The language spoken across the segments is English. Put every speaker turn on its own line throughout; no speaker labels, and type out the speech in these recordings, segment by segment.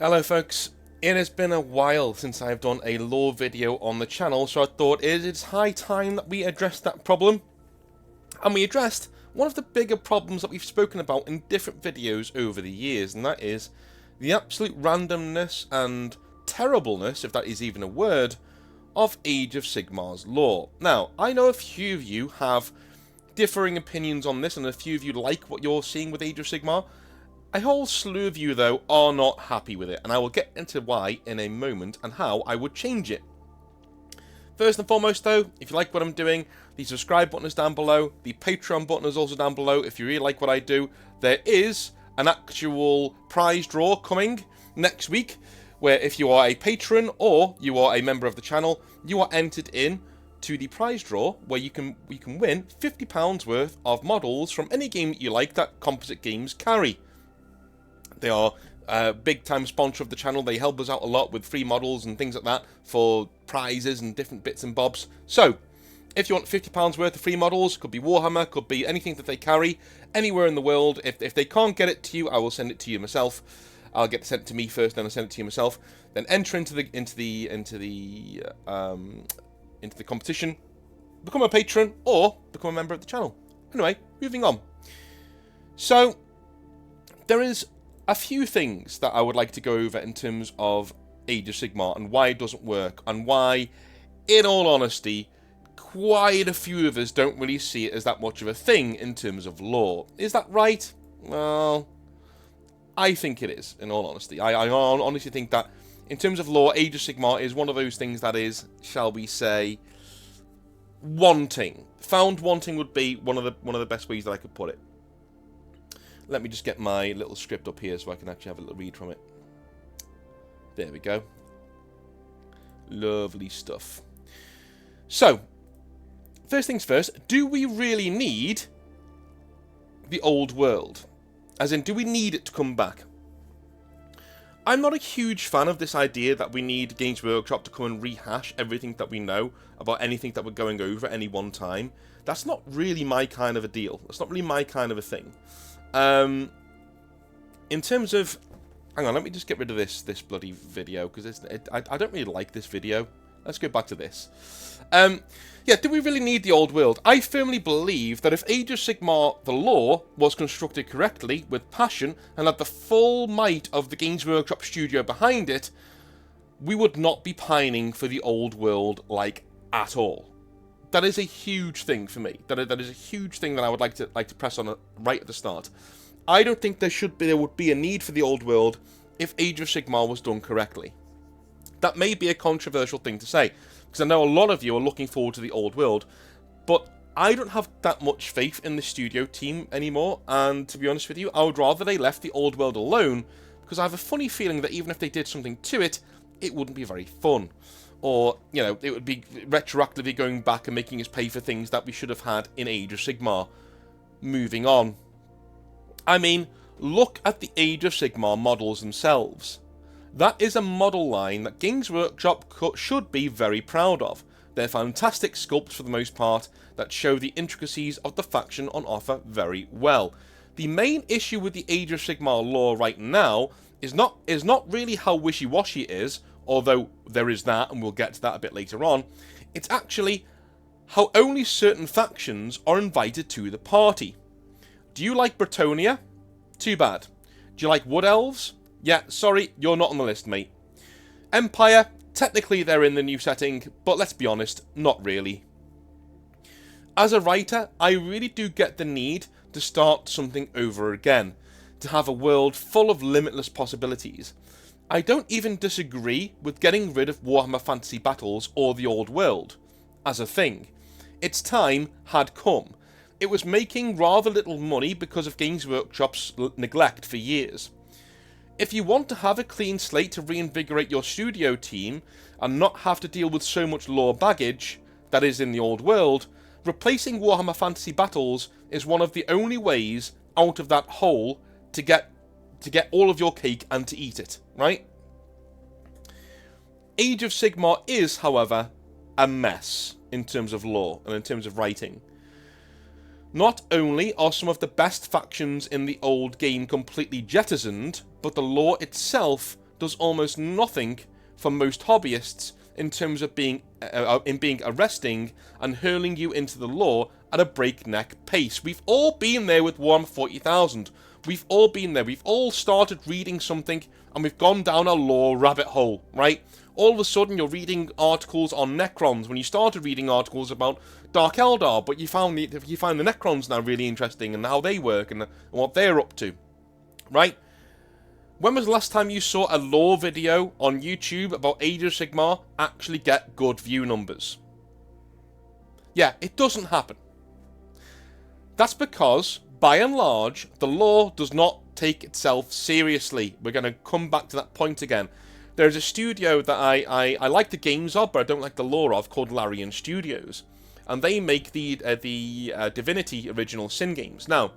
Hello folks, it has been a while since I've done a lore video on the channel, so I thought it's high time that we addressed that problem. And we addressed one of the bigger problems that we've spoken about in different videos over the years, and that is the absolute randomness and terribleness, if that is even a word, of Age of Sigmar's lore. Now, I know a few of you have differing opinions on this, and a few of you like what you're seeing with Age of Sigmar. A whole slew of you, though, are not happy with it, and I will get into why in a moment and how I would change it. First and foremost, though, if you like what I'm doing, the subscribe button is down below, the Patreon button is also down below. If you really like what I do, there is an actual prize draw coming next week, where if you are a patron or you are a member of the channel, you are entered in to the prize draw, where you can win £50 worth of models from any game that you like that Composite Games carry. They are a big-time sponsor of the channel. They help us out a lot with free models and things like that for prizes and different bits and bobs. So, if you want £50 worth of free models, could be Warhammer, could be anything that they carry, anywhere in the world. If they can't get it to you, I will send it to you myself. I'll get it sent to me first, then I'll send it to you myself. Then enter into the competition, become a patron, or become a member of the channel. Anyway, moving on. So, there is a few things that I would like to go over in terms of Age of Sigmar and why it doesn't work, and why, in all honesty, quite a few of us don't really see it as that much of a thing in terms of lore. Is that right? Well, I think it is, in all honesty. I honestly think that, in terms of lore, Age of Sigmar is one of those things that is, shall we say, wanting. Found wanting would be one of the best ways that I could put it. Let me just get my little script up here so I can actually have a little read from it. There we go. Lovely stuff. So, first things first, do we really need the old world? As in, do we need it to come back? I'm not a huge fan of this idea that we need Games Workshop to come and rehash everything that we know about anything that we're going over at any one time. That's not really my kind of a deal. That's not really my kind of a thing. In terms of, hang on, let me just get rid of this bloody video, because I don't really like this video. Let's go back to this. Yeah, do we really need the old world? I firmly believe that if Age of Sigmar, the lore, was constructed correctly, with passion, and had the full might of the Games Workshop studio behind it, we would not be pining for the old world, like, at all. That is a huge thing for me. That is a huge thing that I would like to press on right at the start. I don't think there would be a need for the old world if Age of Sigmar was done correctly. That may be a controversial thing to say, because I know a lot of you are looking forward to the old world, but I don't have that much faith in the studio team anymore, and to be honest with you, I would rather they left the old world alone, because I have a funny feeling that even if they did something to it, it wouldn't be very fun. Or, you know, it would be retroactively going back and making us pay for things that we should have had in Age of Sigmar. Moving on. I mean, look at the Age of Sigmar models themselves. That is a model line that Games Workshop should be very proud of. They're fantastic sculpts for the most part that show the intricacies of the faction on offer very well. The main issue with the Age of Sigmar lore right now is not really how wishy-washy it is, although there is that, and we'll get to that a bit later on. It's actually how only certain factions are invited to the party. Do you like Bretonia? Too bad. Do you like Wood Elves? Yeah, sorry, you're not on the list, mate. Empire? Technically they're in the new setting, but let's be honest, not really. As a writer, I really do get the need to start something over again, to have a world full of limitless possibilities. I don't even disagree with getting rid of Warhammer Fantasy Battles or the old world as a thing. Its time had come. It was making rather little money because of Games Workshop's neglect for years. If you want to have a clean slate to reinvigorate your studio team and not have to deal with so much lore baggage that is in the old world, replacing Warhammer Fantasy Battles is one of the only ways out of that hole to get all of your cake and to eat it, right? Age of Sigmar is, however, a mess in terms of lore and in terms of writing. Not only are some of the best factions in the old game completely jettisoned, but the lore itself does almost nothing for most hobbyists in terms of being arresting and hurling you into the lore at a breakneck pace. We've all been there with Warhammer 40,000. We've all been there. We've all started reading something and we've gone down a lore rabbit hole, right? All of a sudden you're reading articles on Necrons when you started reading articles about Dark Eldar, but you find the Necrons now really interesting and how they work and what they're up to, right? When was the last time you saw a lore video on YouTube about Age of Sigmar actually get good view numbers? Yeah, it doesn't happen. That's because, by and large, the lore does not take itself seriously. We're going to come back to that point again. There's a studio that I like the games of, but I don't like the lore of, called Larian Studios. And they make the Divinity original Sin games. Now,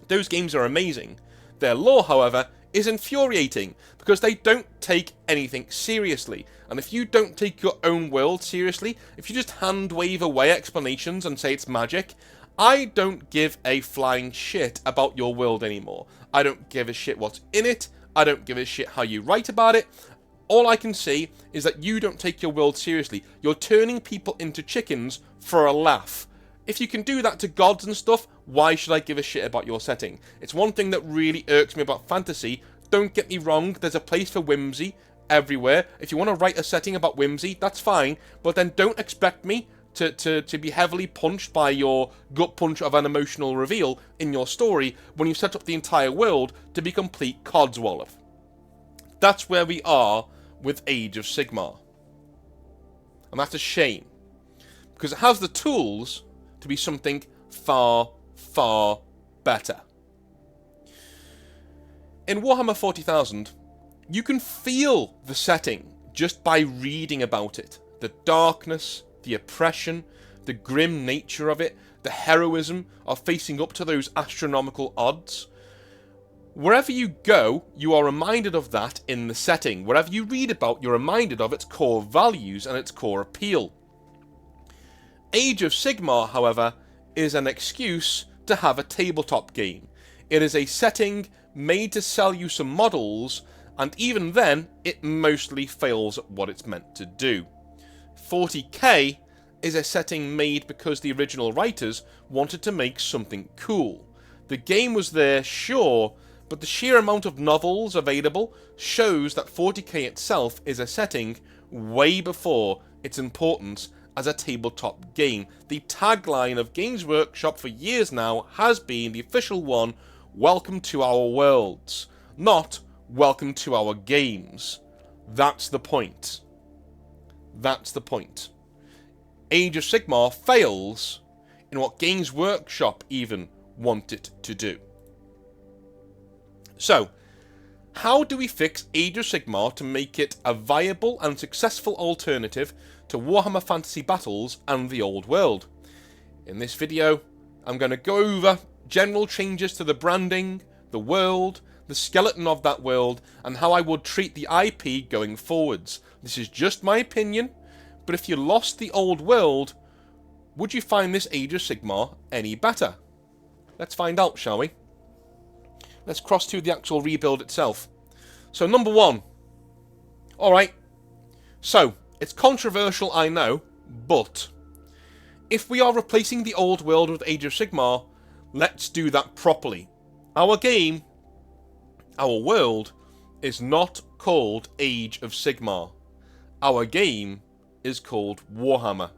those games are amazing. Their lore, however, is infuriating because they don't take anything seriously. And if you don't take your own world seriously, if you just hand wave away explanations and say it's magic, I don't give a flying shit about your world anymore. I don't give a shit what's in it. I don't give a shit how you write about it. All I can see is that you don't take your world seriously. You're turning people into chickens for a laugh. If you can do that to gods and stuff, why should I give a shit about your setting? It's one thing that really irks me about fantasy. Don't get me wrong, there's a place for whimsy everywhere. If you want to write a setting about whimsy, that's fine. But then don't expect me to be heavily punched by your gut punch of an emotional reveal in your story when you set up the entire world to be complete codswallop. That's where we are with Age of Sigmar. And that's a shame. Because it has the tools to be something far, far better. In Warhammer 40,000, you can feel the setting just by reading about it. The darkness, the oppression, the grim nature of it, the heroism of facing up to those astronomical odds. Wherever you go, you are reminded of that in the setting. Wherever you read about, you're reminded of its core values and its core appeal. Age of Sigmar, however, is an excuse to have a tabletop game. It is a setting made to sell you some models, and even then, it mostly fails at what it's meant to do. 40k is a setting made because the original writers wanted to make something cool. The game was there, sure, but the sheer amount of novels available shows that 40k itself is a setting way before its importance as a tabletop game. The tagline of Games Workshop for years now has been the official one, "Welcome to our worlds," not "Welcome to our games." That's the point. That's the point. Age of Sigmar fails in what Games Workshop even want it to do. So, how do we fix Age of Sigmar to make it a viable and successful alternative to Warhammer Fantasy Battles and the Old World? In this video, I'm going to go over general changes to the branding, the world, the skeleton of that world, and how I would treat the IP going forwards. This is just my opinion, but if you lost the Old World, would you find this Age of Sigmar any better? Let's find out, shall we? Let's cross to the actual rebuild itself. So, number one. Alright. So, it's controversial, I know, but if we are replacing the Old World with Age of Sigmar, let's do that properly. Our game, our world, is not called Age of Sigmar. Our game is called Warhammer.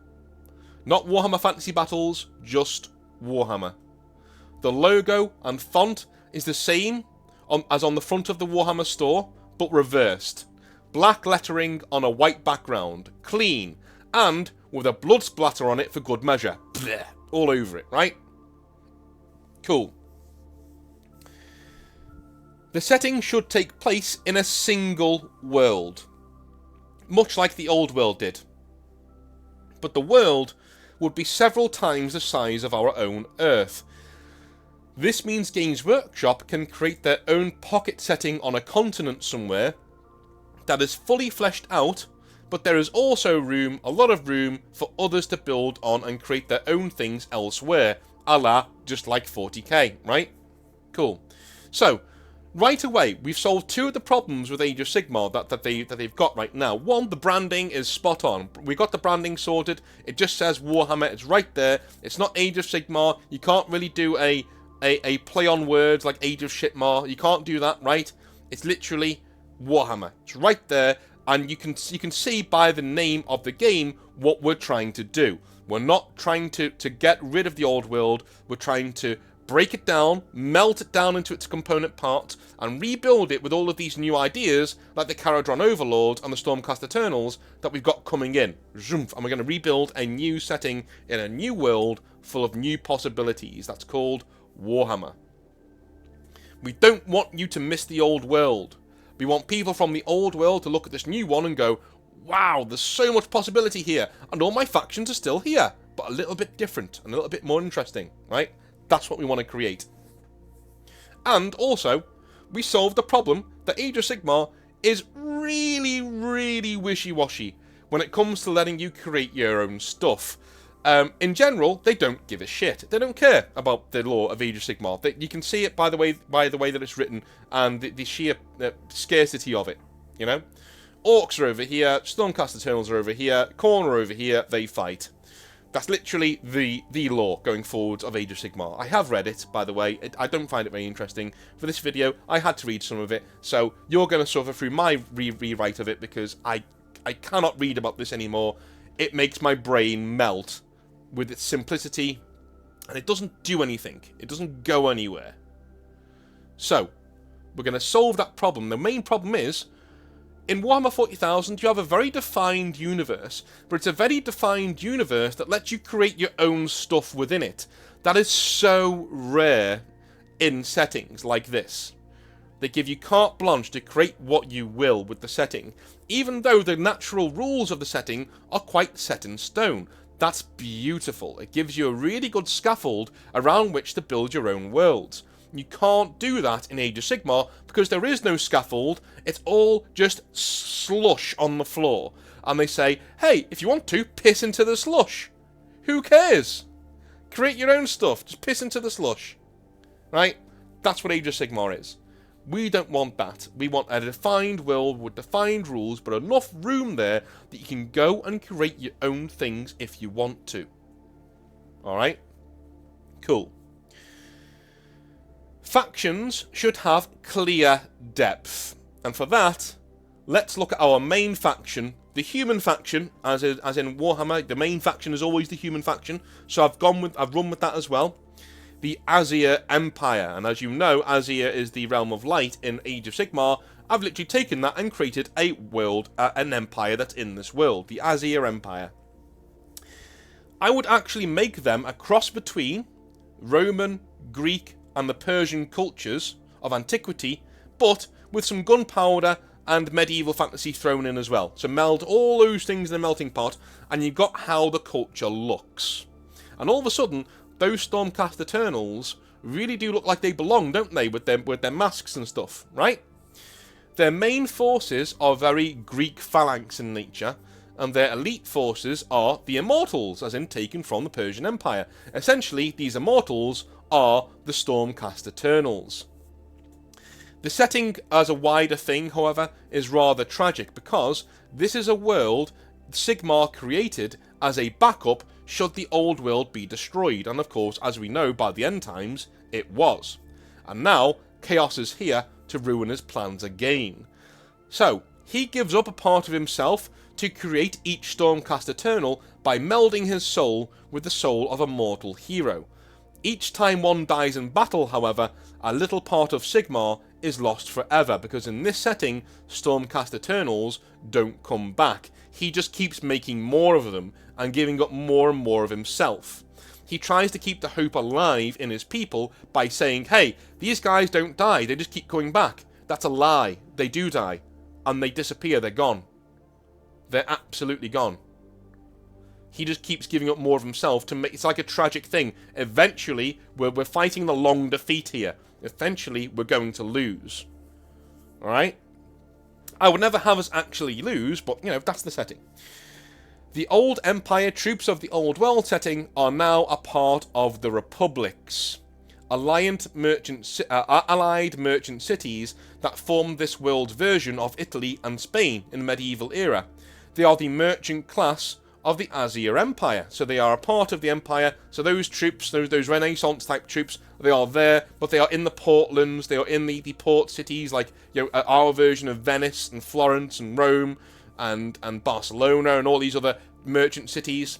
Not Warhammer Fantasy Battles, just Warhammer. The logo and font is the same as on the front of the Warhammer store, but reversed. Black lettering on a white background, clean, and with a blood splatter on it for good measure. Blech, all over it, right? Cool. The setting should take place in a single world, much like the Old World did. But the world would be several times the size of our own Earth. This means Games Workshop can create their own pocket setting on a continent somewhere that is fully fleshed out, but there is also room, a lot of room, for others to build on and create their own things elsewhere, a la just like 40k, right? Cool. So, right away, we've solved two of the problems with Age of Sigmar that they've got right now. One, the branding is spot on. We got the branding sorted. It just says Warhammer. It's right there. It's not Age of Sigmar. You can't really do a play on words like Age of Shitmar. You can't do that, right? It's literally Warhammer. It's right there, and you can see by the name of the game what we're trying to do. We're not trying to get rid of the old world. We're trying to break it down, melt it down into its component parts, and rebuild it with all of these new ideas, like the Caradron Overlords and the Stormcast Eternals that we've got coming in. And we're going to rebuild a new setting in a new world full of new possibilities. That's called Warhammer. We don't want you to miss the old world. We want people from the old world to look at this new one and go, wow, there's so much possibility here, and all my factions are still here, but a little bit different, and a little bit more interesting, right? That's what we want to create. And also, we solved the problem that Age of Sigmar is really, really wishy-washy when it comes to letting you create your own stuff. In general, they don't give a shit. They don't care about the lore of Age of Sigmar. You can see it by the way that it's written and the sheer scarcity of it. You know, Orcs are over here, Stormcast Eternals are over here, Khorne are over here. They fight. That's literally the lore going forwards of Age of Sigmar. I have read it, by the way. I don't find it very interesting. For this video, I had to read some of it, so you're going to suffer through my rewrite of it because I cannot read about this anymore. It makes my brain melt with its simplicity, and it doesn't do anything. It doesn't go anywhere. So, we're going to solve that problem. The main problem is, in Warhammer 40,000, you have a very defined universe, but it's a very defined universe that lets you create your own stuff within it. That is so rare in settings like this. They give you carte blanche to create what you will with the setting, even though the natural rules of the setting are quite set in stone. That's beautiful. It gives you a really good scaffold around which to build your own worlds. You can't do that in Age of Sigmar because there is no scaffold. It's all just slush on the floor. And they say, hey, if you want to, piss into the slush. Who cares? Create your own stuff. Just piss into the slush. Right? That's what Age of Sigmar is. We don't want that. We want a defined world with defined rules, but enough room there that you can go and create your own things if you want to. Alright? Cool. Factions should have clear depth. And for that, let's look at our main faction, the human faction, as in Warhammer. The main faction is always the human faction, so I've run with that as well. The Azir Empire, and as you know, Azir is the realm of light in Age of Sigmar. I've literally taken that and created a world, an empire that's in this world, the Azir Empire. I would actually make them a cross between Roman, Greek, and the Persian cultures of antiquity, but with some gunpowder and medieval fantasy thrown in as well. So meld all those things in a melting pot, and you've got how the culture looks. And all of a sudden, those Stormcast Eternals really do look like they belong, don't they, with their masks and stuff, right? Their main forces are very Greek phalanx in nature, and their elite forces are the Immortals, as in taken from the Persian Empire. Essentially, these Immortals are the Stormcast Eternals. The setting as a wider thing, however, is rather tragic because this is a world Sigmar created as a backup should the old world be destroyed, and of course, as we know by the end times, it was. And now, Chaos is here to ruin his plans again. So, he gives up a part of himself to create each Stormcast Eternal by melding his soul with the soul of a mortal hero. Each time one dies in battle, however, a little part of Sigmar is lost forever, because in this setting, Stormcast Eternals don't come back. He just keeps making more of them, and giving up more and more of himself. He tries to keep the hope alive in his people by saying, hey, these guys don't die, they just keep coming back. That's a lie. They do die. And they disappear, they're gone. They're absolutely gone. He just keeps giving up more of himself to make... It's like a tragic thing. Eventually, we're fighting the long defeat here. Eventually, we're going to lose. Alright? I would never have us actually lose, but, you know, that's the setting. The old Empire troops of the old world setting are now a part of the Republics. allied merchant cities that formed this world's version of Italy and Spain in the medieval era. They are the merchant class of the Azir Empire, so they are a part of the empire. So those troops, those Renaissance type troops, they are there, but they are in the portlands, they are in the port cities, like our version of Venice and Florence and Rome and Barcelona and all these other merchant cities,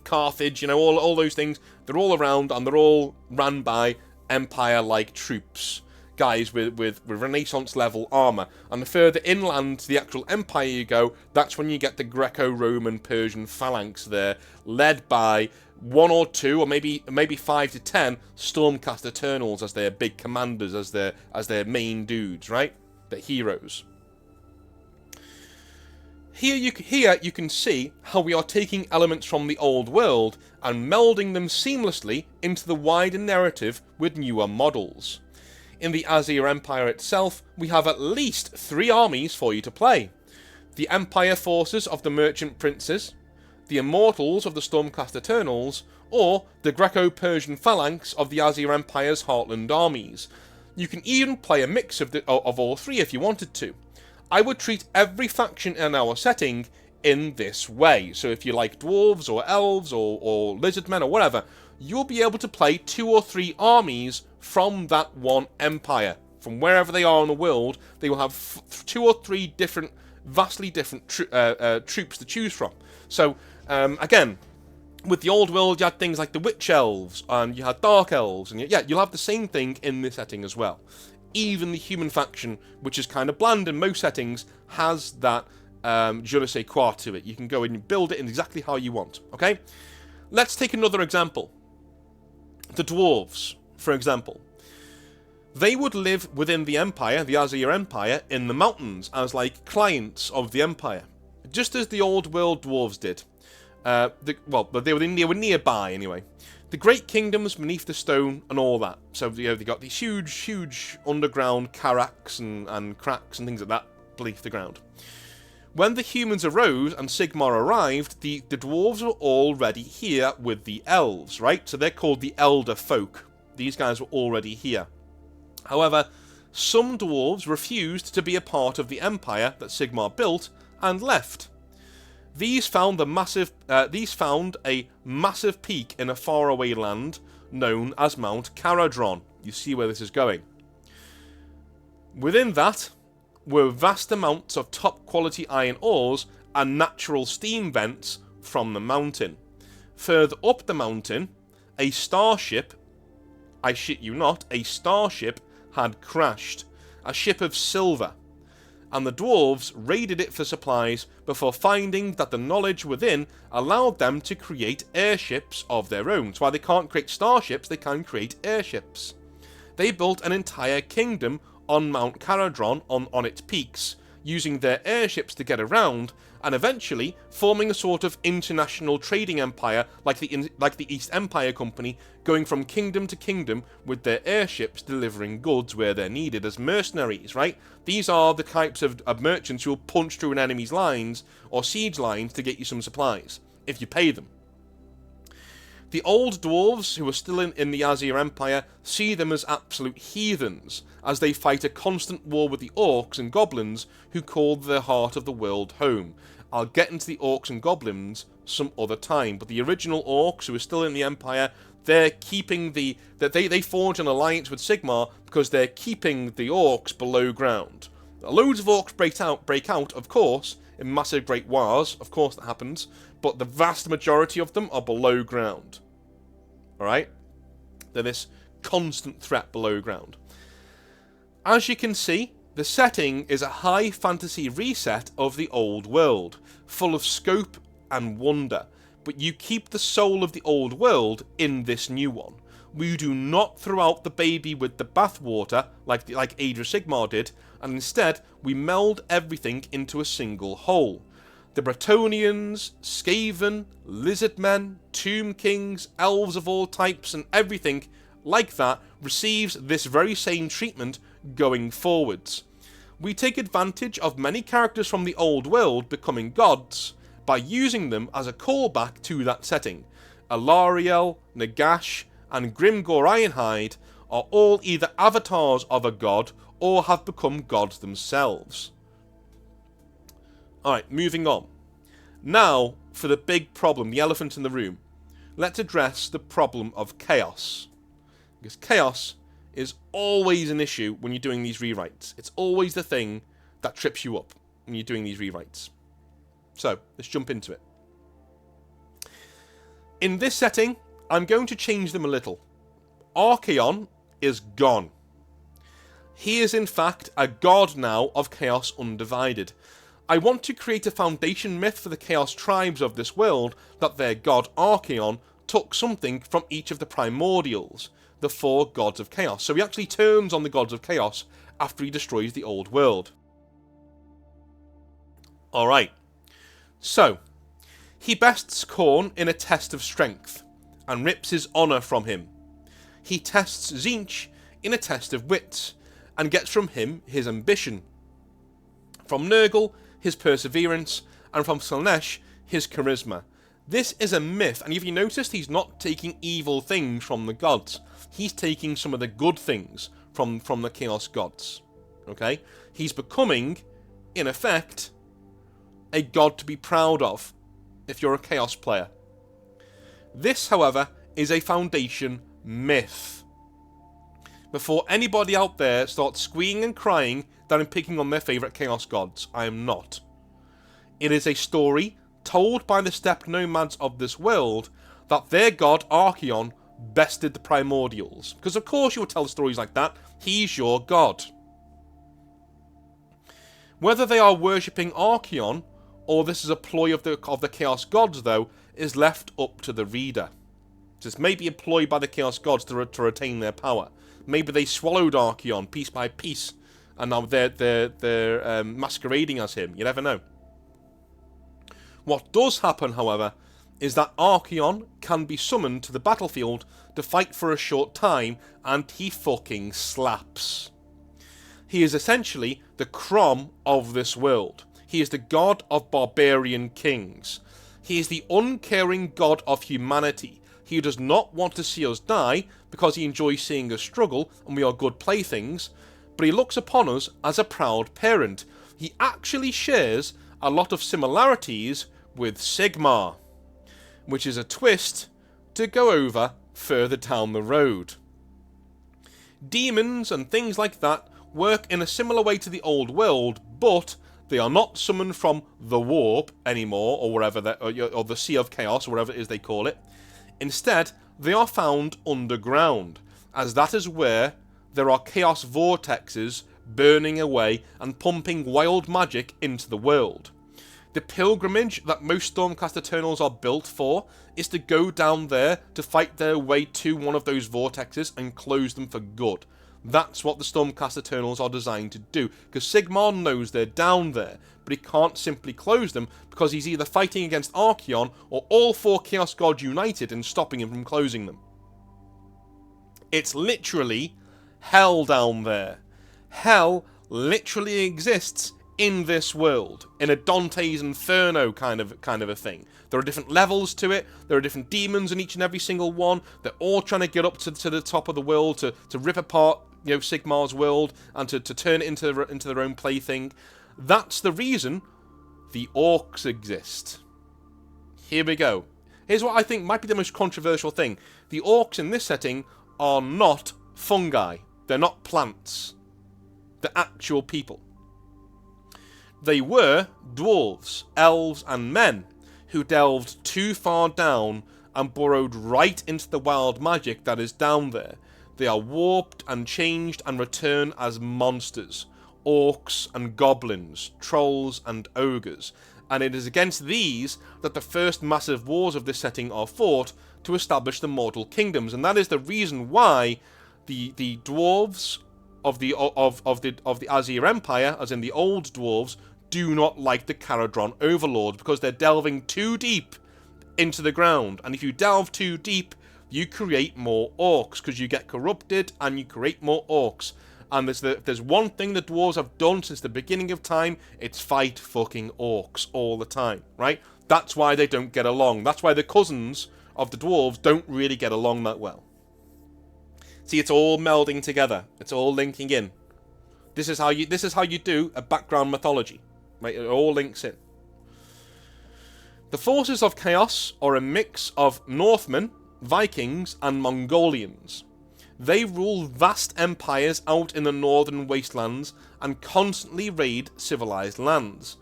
Carthage, all those things. They're all around and they're all ran by empire-like troops, guys with Renaissance level armor. And the further inland to the actual empire you go, that's when you get the Greco-Roman Persian phalanx there, led by 1 or 2 or maybe 5 to 10 Stormcast Eternals as their big commanders, as their main dudes, right? The heroes. Here you can see how we are taking elements from the old world and melding them seamlessly into the wider narrative with newer models. In the Azir Empire itself, we have at least 3 armies for you to play. The Empire forces of the Merchant Princes, the Immortals of the Stormcast Eternals, or the Greco-Persian phalanx of the Azir Empire's Heartland armies. You can even play a mix of all 3 if you wanted to. I would treat every faction in our setting in this way. So if you like dwarves or elves or lizardmen or whatever, you'll be able to play 2 or 3 armies from that one empire. From wherever they are in the world, they will have 2 or 3 different, vastly different troops to choose from. So, again, with the old world, you had things like the witch elves, and you had dark elves, and you'll have the same thing in this setting as well. Even the human faction, which is kind of bland in most settings, has that je ne sais quoi to it. You can go in and build it in exactly how you want, okay? Let's take another example. The dwarves, for example. They would live within the Empire, the Azir Empire, in the mountains as like clients of the Empire. Just as the old world dwarves did. But they were nearby anyway. The great kingdoms beneath the stone and all that. So they got these huge underground carracks and cracks and things like that beneath the ground. When the humans arose and Sigmar arrived, the dwarves were already here with the elves, right? So they're called the Elder Folk. These guys were already here. However, some dwarves refused to be a part of the empire that Sigmar built and left. These found a massive peak in a faraway land known as Mount Caradron. You see where this is going. Within that were vast amounts of top quality iron ores and natural steam vents from the mountain. Further up the mountain, a starship, I shit you not, a starship had crashed, a ship of silver, and the dwarves raided it for supplies before finding that the knowledge within allowed them to create airships of their own. So while they can't create starships, they can create airships. They built an entire kingdom on Mount Caradron on its peaks, using their airships to get around, and eventually forming a sort of international trading empire like the East Empire Company, going from kingdom to kingdom with their airships delivering goods where they're needed as mercenaries, right? These are the types of merchants who will punch through an enemy's lines or siege lines to get you some supplies, if you pay them. The old dwarves, who are still in the Azir Empire, see them as absolute heathens, as they fight a constant war with the orcs and goblins who call the heart of the world home. I'll get into the orcs and goblins some other time, but the original orcs, who are still in the Empire, they're keeping they forge an alliance with Sigmar because they're keeping the orcs below ground. Loads of orcs break out, of course, in massive great wars, of course that happens, but the vast majority of them are below ground. Alright? They're this constant threat below ground. As you can see, the setting is a high fantasy reset of the old world, full of scope and wonder, but you keep the soul of the old world in this new one. We do not throw out the baby with the bathwater like Age of Sigmar did, and instead we meld everything into a single whole. The Bretonnians, Skaven, Lizardmen, Tomb Kings, elves of all types, and everything like that receives this very same treatment going forwards. We take advantage of many characters from the old world becoming gods by using them as a callback to that setting. Alariel, Nagash, and Grimgor Ironhide are all either avatars of a god or have become gods themselves. Alright, moving on. Now, for the big problem, the elephant in the room. Let's address the problem of chaos. Because chaos is always an issue when you're doing these rewrites. It's always the thing that trips you up when you're doing these rewrites. So, let's jump into it. In this setting, I'm going to change them a little. Archaon is gone. He is in fact a god now of Chaos Undivided. I want to create a foundation myth for the Chaos tribes of this world that their god Archaon took something from each of the primordials, the 4 gods of Chaos. So he actually turns on the gods of Chaos after he destroys the old world. Alright, so he bests Khorne in a test of strength and rips his honour from him. He tests Tzeentch in a test of wits and gets from him his ambition. From Nurgle, his perseverance, and from Slaanesh, his charisma. This is a myth, and if you noticed, he's not taking evil things from the gods. He's taking some of the good things from the Chaos gods. Okay? He's becoming, in effect, a god to be proud of if you're a Chaos player. This, however, is a foundation myth. Before anybody out there starts squealing and crying that I'm picking on their favourite Chaos gods, I am not. It is a story told by the steppe nomads of this world that their god Archaon bested the primordials. Because of course you would tell stories like that. He's your god. Whether they are worshipping Archaon or this is a ploy of the Chaos gods, though, is left up to the reader. This may be a ploy by the Chaos gods to retain their power. Maybe they swallowed Archaon piece by piece, and now they're masquerading as him. You never know. What does happen, however, is that Archaon can be summoned to the battlefield to fight for a short time, and he fucking slaps. He is essentially the Crom of this world. He is the god of barbarian kings. He is the uncaring god of humanity. He does not want to see us die because he enjoys seeing us struggle and we are good playthings, but he looks upon us as a proud parent. He actually shares a lot of similarities with Sigmar, which is a twist to go over further down the road. Demons and things like that work in a similar way to the old world, but they are not summoned from the warp anymore, or wherever or the Sea of Chaos, or whatever it is they call it. Instead, they are found underground, as that is where there are chaos vortexes burning away and pumping wild magic into the world. The pilgrimage that most Stormcast Eternals are built for is to go down there to fight their way to one of those vortexes and close them for good. That's what the Stormcast Eternals are designed to do, because Sigmar knows they're down there, but he can't simply close them because he's either fighting against Archaon or all 4 Chaos Gods united in stopping him from closing them. It's literally hell down there. Hell literally exists in this world, in a Dante's Inferno kind of a thing. There are different levels to it, there are different demons in each and every single one, they're all trying to get up to the top of the world to rip apart, you know, Sigmar's world and to turn it into their own plaything. That's the reason the orcs exist. Here we go. Here's what I think might be the most controversial thing. The orcs in this setting are not fungi. They're not plants. They're actual people. They were dwarves, elves, and men who delved too far down and burrowed right into the wild magic that is down there. They are warped and changed and return as monsters, orcs and goblins, trolls and ogres, and it is against these that the first massive wars of this setting are fought to establish the mortal kingdoms, and that is the reason why the dwarves of the Azir Empire, as in the old dwarves, do not like the Caradron overlords, because they're delving too deep into the ground, and if you delve too deep, you create more orcs, because you get corrupted and you create more orcs. And there's one thing the dwarves have done since the beginning of time, it's fight fucking orcs all the time, right? That's why they don't get along. That's why the cousins of the dwarves don't really get along that well. See, it's all melding together. It's all linking in. This is how you do a background mythology. Right? It all links in. The forces of chaos are a mix of Northmen, Vikings, and Mongolians. They rule vast empires out in the northern wastelands and constantly raid civilized lands.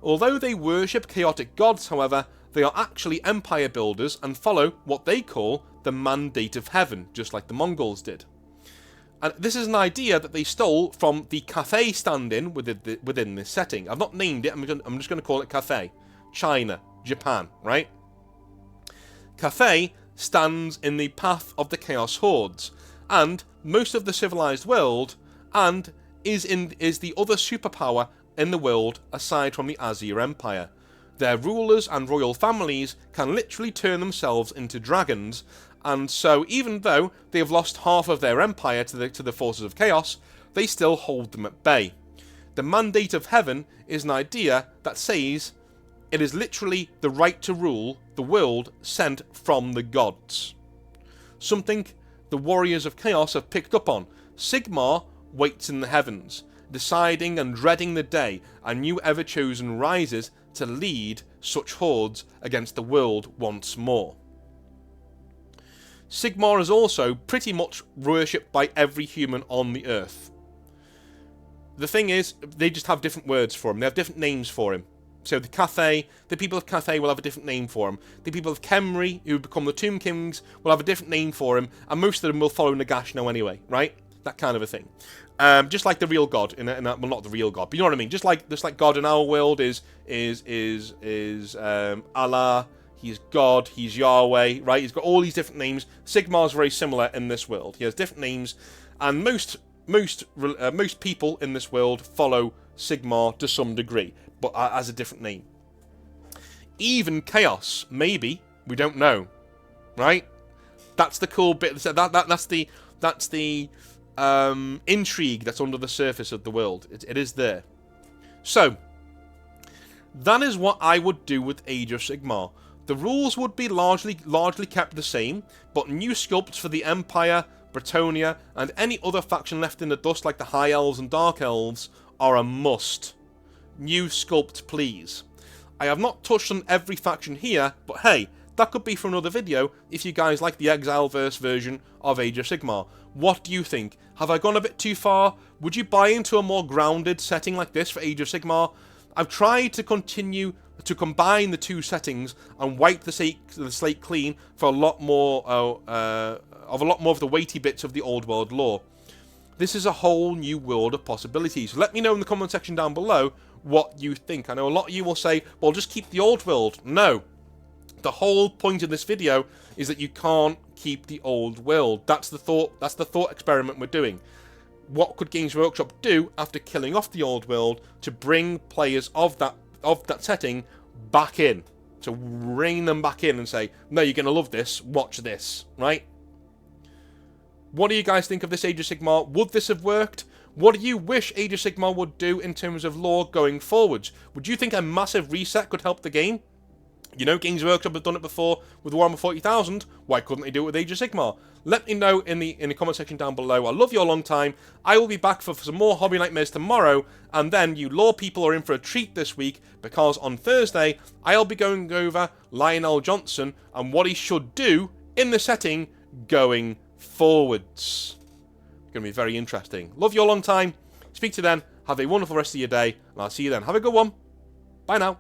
Although they worship chaotic gods, however, they are actually empire builders and follow what they call the mandate of heaven, just like the Mongols did. And this is an idea that they stole from the Cathay stand-in within this setting. I've not named it, I'm just going to call it Cathay. China, Japan, right? Cathay stands in the path of the Chaos Hordes, and most of the civilized world, and is the other superpower in the world aside from the Azir Empire. Their rulers and royal families can literally turn themselves into dragons, and so even though they have lost half of their empire to the forces of chaos, they still hold them at bay. The mandate of heaven is an idea that says it is literally the right to rule the world sent from the gods. Something the warriors of chaos have picked up on. Sigmar waits in the heavens, deciding and dreading the day a new ever-chosen rises to lead such hordes against the world once more. Sigmar is also pretty much worshipped by every human on the earth. The thing is, they just have different words for him. They have different names for him. So the people of Cathay will have a different name for him. The people of Khemri, who become the Tomb Kings, will have a different name for him. And most of them will follow Nagash now anyway, right? That kind of a thing. Just like the real God, well, not the real God, but you know what I mean. Just like God in our world is Allah. He's God. He's Yahweh, right? He's got all these different names. Sigmar's very similar in this world. He has different names, and most people in this world follow Sigmar to some degree, but as a different name. Even Chaos, maybe, we don't know, right? That's the cool bit. That's the intrigue that's under the surface of the world. It is there. So that is what I would do with Age of Sigmar. The rules would be largely kept the same, but new sculpts for the Empire, Bretonnia, and any other faction left in the dust like the High Elves and Dark Elves are a must. New sculpt, please. I have not touched on every faction here, but hey, that could be for another video if you guys like the Exileverse version of Age of Sigmar. What do you think? Have I gone a bit too far? Would you buy into a more grounded setting like this for Age of Sigmar? I've tried to continue to combine the two settings and wipe the slate clean for a lot more of the weighty bits of the old world lore. This is a whole new world of possibilities. Let me know in the comment section down below what you think. I know a lot of you will say, well, just keep the old world. No. The whole point of this video is that you can't keep the old world. That's the thought experiment we're doing. What could Games Workshop do after killing off the old world to bring players of that setting back in? To bring them back in and say, no, you're going to love this, watch this, right? What do you guys think of this Age of Sigmar? Would this have worked? What do you wish Age of Sigmar would do in terms of lore going forwards? Would you think a massive reset could help the game? You know, Games Workshop have done it before with Warhammer 40,000. Why couldn't they do it with Age of Sigmar? Let me know in the comment section down below. I love you a long time. I will be back for some more Hobby Nightmares tomorrow, and then you lore people are in for a treat this week, because on Thursday I'll be going over Lionel Johnson and what he should do in the setting going forwards. It's going to be very interesting. Love you a long time. Speak to you then. Have a wonderful rest of your day, and I'll see you then. Have a good one. Bye now.